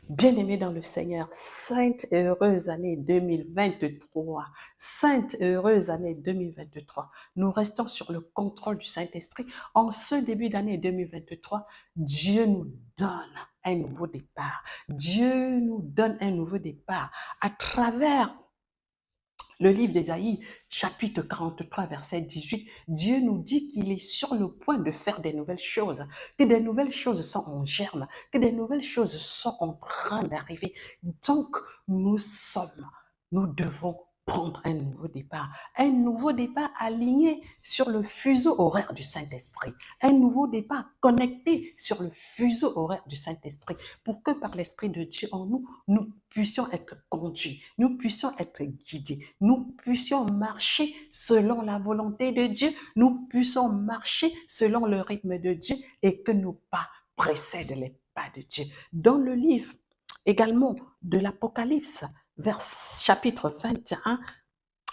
Bien-aimés dans le Seigneur, sainte et heureuse année 2023. Sainte et heureuse année 2023. Nous restons sur le contrôle du Saint-Esprit. En ce début d'année 2023, Dieu nous donne un nouveau départ. Dieu nous donne un nouveau départ à travers le livre d'Ésaïe, chapitre 43, verset 18, Dieu nous dit qu'il est sur le point de faire des nouvelles choses, que des nouvelles choses sont en germe, que des nouvelles choses sont en train d'arriver. Donc, nous devons prendre un nouveau départ aligné sur le fuseau horaire du Saint-Esprit, un nouveau départ connecté sur le fuseau horaire du Saint-Esprit, pour que par l'Esprit de Dieu en nous, nous puissions être conduits, nous puissions être guidés, nous puissions marcher selon la volonté de Dieu, nous puissions marcher selon le rythme de Dieu et que nos pas précèdent les pas de Dieu. Dans le livre également de l'Apocalypse, chapitre 21,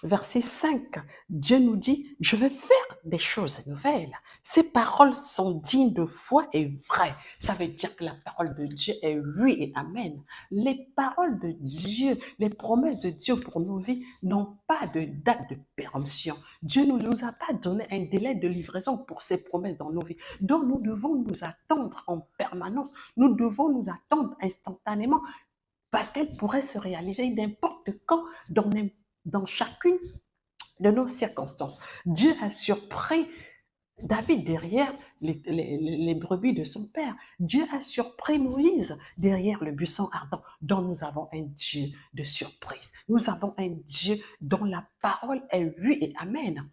verset 5, Dieu nous dit, je vais faire des choses nouvelles. Ces paroles sont dignes de foi et vraies. Ça veut dire que la parole de Dieu est oui et amen. Les paroles de Dieu, les promesses de Dieu pour nos vies n'ont pas de date de péremption. Dieu ne nous a pas donné un délai de livraison pour ces promesses dans nos vies. Donc nous devons nous attendre en permanence. Nous devons nous attendre instantanément parce qu'elles pourraient se réaliser n'importe quand dans chacune de nos circonstances. Dieu a surpris David derrière les brebis de son père. Dieu a surpris Moïse derrière le buisson ardent. Donc nous avons un Dieu de surprise. Nous avons un Dieu dont la parole est oui et amen.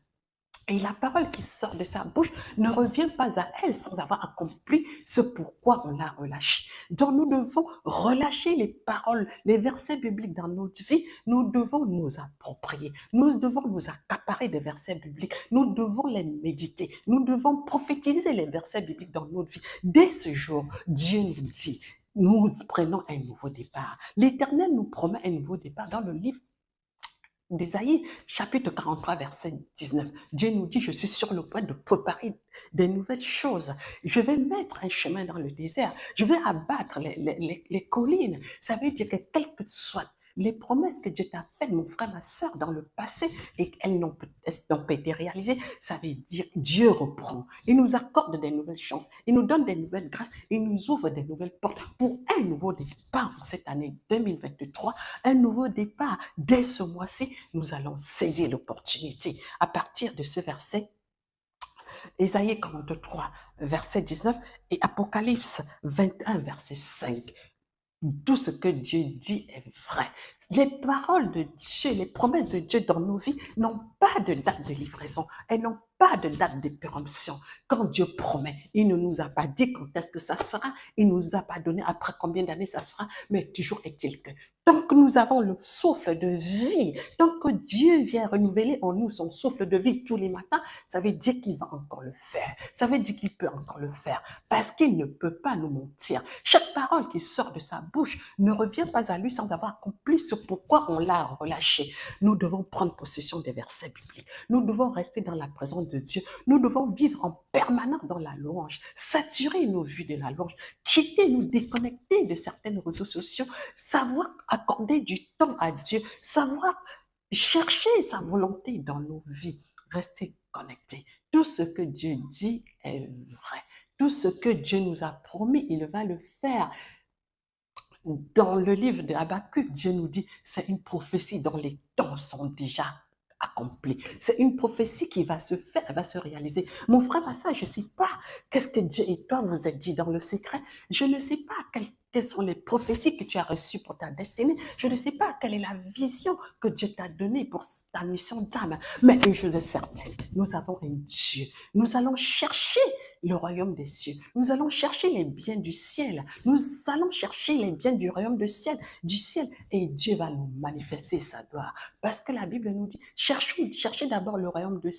Et la parole qui sort de sa bouche ne revient pas à elle sans avoir accompli ce pourquoi on l'a relâché. Donc nous devons relâcher les paroles, les versets bibliques dans notre vie. Nous devons nous approprier. Nous devons nous accaparer des versets bibliques. Nous devons les méditer. Nous devons prophétiser les versets bibliques dans notre vie. Dès ce jour, Dieu nous dit, nous prenons un nouveau départ. L'Éternel nous promet un nouveau départ dans le livre d'Ésaïe, chapitre 43, verset 19. Dieu nous dit, je suis sur le point de préparer des nouvelles choses. Je vais mettre un chemin dans le désert. Je vais abattre les collines. Ça veut dire que quel que soit les promesses que Dieu t'a faites, mon frère, ma soeur, dans le passé, et qu'elles n'ont pas été réalisées, ça veut dire Dieu reprend. Il nous accorde des nouvelles chances. Il nous donne des nouvelles grâces. Il nous ouvre des nouvelles portes pour un nouveau départ en cette année 2023, un nouveau départ. Dès ce mois-ci, nous allons saisir l'opportunité. À partir de ce verset, Ésaïe 43, verset 19 et Apocalypse 21, verset 5. Tout ce que Dieu dit est vrai. Les paroles de Dieu, les promesses de Dieu dans nos vies n'ont pas de date de livraison. Elles n'ont pas de date de péremption. Quand Dieu promet, il ne nous a pas dit quand est-ce que ça se fera. Il ne nous a pas donné après combien d'années ça se fera. Mais toujours est-il que tant que nous avons le souffle de vie, tant que Dieu vient renouveler en nous son souffle de vie tous les matins, ça veut dire qu'il va encore le faire. Ça veut dire qu'il peut encore le faire parce qu'il ne peut pas nous mentir. Chaque parole qui sort de sa bouche ne revient pas à lui sans avoir accompli ce pourquoi on l'a relâché. Nous devons prendre possession des versets bibliques. Nous devons rester dans la présence de Dieu. Nous devons vivre en permanence dans la louange, saturer nos vues de la louange, quitter, nous déconnecter de certains réseaux sociaux, savoir accorder du temps à Dieu, savoir chercher sa volonté dans nos vies, rester connectés. Tout ce que Dieu dit est vrai. Tout ce que Dieu nous a promis, il va le faire. Dans le livre de Habakkuk, Dieu nous dit, c'est une prophétie dont les temps sont déjà accomplis. C'est une prophétie qui va se faire, va se réaliser. Mon frère, ma soeur, je ne sais pas qu'est-ce que Dieu et toi vous êtes dit dans le secret. Je ne sais pas quelles sont les prophéties que tu as reçues pour ta destinée. Je ne sais pas quelle est la vision que Dieu t'a donnée pour ta mission d'âme. Mais une chose est certaine, nous avons un Dieu. Nous allons chercher le royaume des cieux. Nous allons chercher les biens du ciel. Nous allons chercher les biens du royaume du ciel, et Dieu va nous manifester sa gloire. Parce que la Bible nous dit, cherchez d'abord le royaume des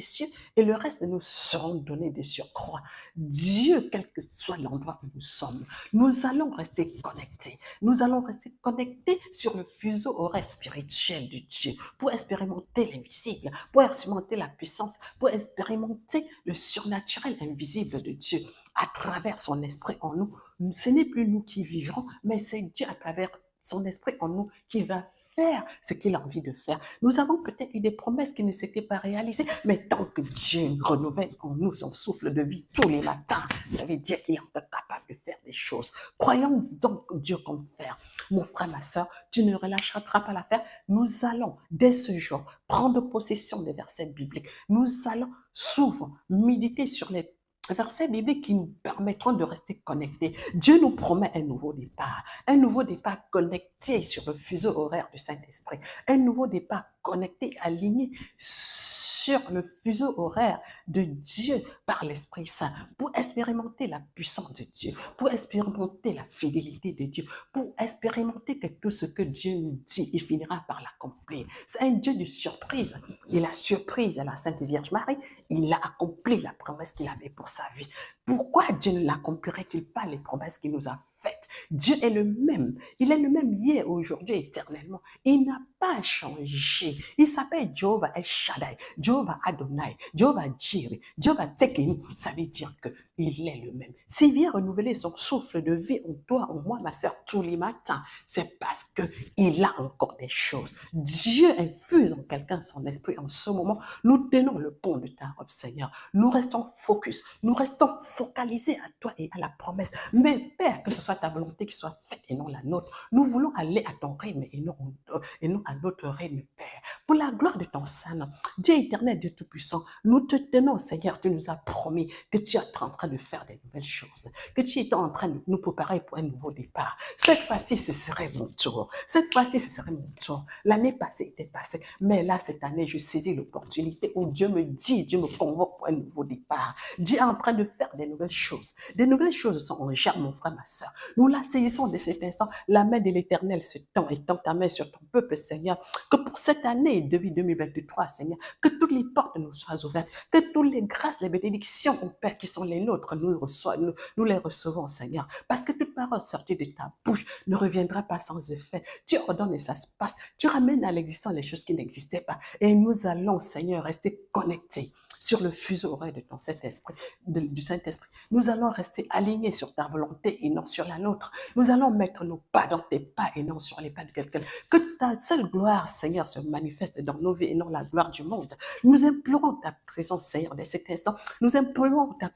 cieux et le reste nous seront donnés des surcroît. Dieu, quel que soit l'endroit où nous sommes, nous allons rester connectés. Nous allons rester connectés sur le fuseau horaire spirituel de Dieu pour expérimenter l'invisible, pour expérimenter la puissance, pour expérimenter le surnaturel invisible invisible de Dieu à travers son esprit en nous. Ce n'est plus nous qui vivrons, mais c'est Dieu à travers son esprit en nous qui va faire ce qu'il a envie de faire. Nous avons peut-être eu des promesses qui ne s'étaient pas réalisées, mais tant que Dieu renouvelle en nous son souffle de vie tous les matins, ça veut dire qu'il est capable de faire des choses. Croyons donc Dieu comme faire. Mon frère, ma soeur, tu ne relâcheras pas l'affaire. Nous allons, dès ce jour, prendre possession des versets bibliques. Nous allons souvent méditer sur les versets bibliques qui nous permettront de rester connectés. Dieu nous promet un nouveau départ connecté sur le fuseau horaire du Saint-Esprit, un nouveau départ connecté, aligné sur le fuseau horaire de Dieu par l'Esprit Saint, pour expérimenter la puissance de Dieu, pour expérimenter la fidélité de Dieu, pour expérimenter que tout ce que Dieu nous dit, il finira par l'accomplir. C'est un Dieu de surprise. Il a surprise à la Sainte Vierge Marie, il a accompli la promesse qu'il avait pour sa vie. Pourquoi Dieu ne l'accomplirait-il pas les promesses qu'il nous a faites? Dieu est le même. Il est le même hier, aujourd'hui, éternellement. Il n'a pas changé. Il s'appelle Jehovah El Shaddai, Jehovah Adonai, Jehovah Jireh, Jehovah Tsekenu. Ça veut dire qu'il est le même. S'il vient renouveler son souffle de vie en toi, en moi, ma soeur, tous les matins, c'est parce qu'il a encore des choses. Dieu infuse en quelqu'un son esprit en ce moment. Nous tenons le pont de ta robe, Seigneur. Nous restons focus, nous restons focalisés à toi et à la promesse. Mais Père, que ce soit ta volonté qui soit faite et non la nôtre. Nous voulons aller à ton rythme et non à notre rythme, Père. Pour la gloire de ton Saint-Nom, Dieu éternel, Dieu tout-puissant, nous te tenons, Seigneur. Tu nous as promis que tu es en train de faire des nouvelles choses, que tu es en train de nous préparer pour un nouveau départ. Cette fois-ci, ce serait mon tour. Cette fois-ci, ce serait mon tour. L'année passée était passée, mais là, cette année, je saisis l'opportunité où Dieu me dit, Dieu me convoque pour un nouveau départ. Dieu est en train de faire des nouvelles choses. Des nouvelles choses sont en germe, mon frère, ma soeur. Nous la saisissons de cet instant. La main de l'Éternel se tend et tend ta main sur ton peuple, Seigneur. Que pour cette année, depuis 2023, Seigneur, que toutes les portes nous soient ouvertes, que toutes les grâces, les bénédictions, au Père, qui sont les nôtres, nous les recevons, Seigneur. Parce que toute parole sortie de ta bouche ne reviendra pas sans effet. Tu ordonnes et ça se passe. Tu ramènes à l'existence les choses qui n'existaient pas. Et nous allons, Seigneur, rester connectés sur le fuseau horaire de ton Saint-Esprit, du Saint-Esprit. Nous allons rester alignés sur ta volonté et non sur la nôtre. Nous allons mettre nos pas dans tes pas et non sur les pas de quelqu'un. Que ta seule gloire, Seigneur, se manifeste dans nos vies et non la gloire du monde. Nous implorons ta présence, Seigneur, dès cet instant. Nous implorons ta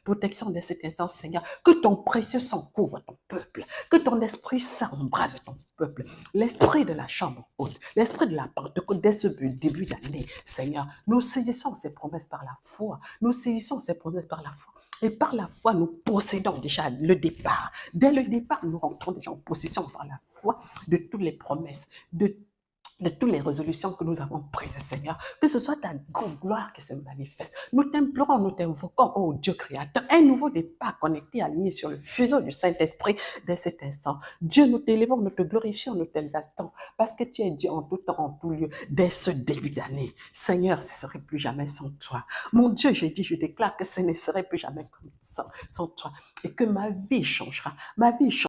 protection dès cet instant, Seigneur. Que ton précieux sang couvre ton peuple. Que ton Esprit Saint embrase ton peuple. L'esprit de la chambre haute, l'esprit de la Pentecôte dès ce début d'année, Seigneur, nous saisissons ces promesses par la foi. Nous saisissons ces promesses par la foi. Et par la foi, nous possédons déjà le départ. Dès le départ, nous rentrons déjà en possession par la foi de toutes les promesses, de toutes les résolutions que nous avons prises, Seigneur. Que ce soit ta grande gloire qui se manifeste. Nous t'implorons, nous t'invoquons, oh Dieu créateur, un nouveau départ connecté, aligné sur le fuseau du Saint-Esprit dès cet instant. Dieu, nous t'élevons, nous te glorifions, nous t'exaltons, parce que tu es Dieu en tout temps, en tout lieu, dès ce début d'année. Seigneur, ce ne serait plus jamais sans toi. Mon Dieu, je déclare que ce ne serait plus jamais sans toi, et que ma vie changera. Ma vie changera.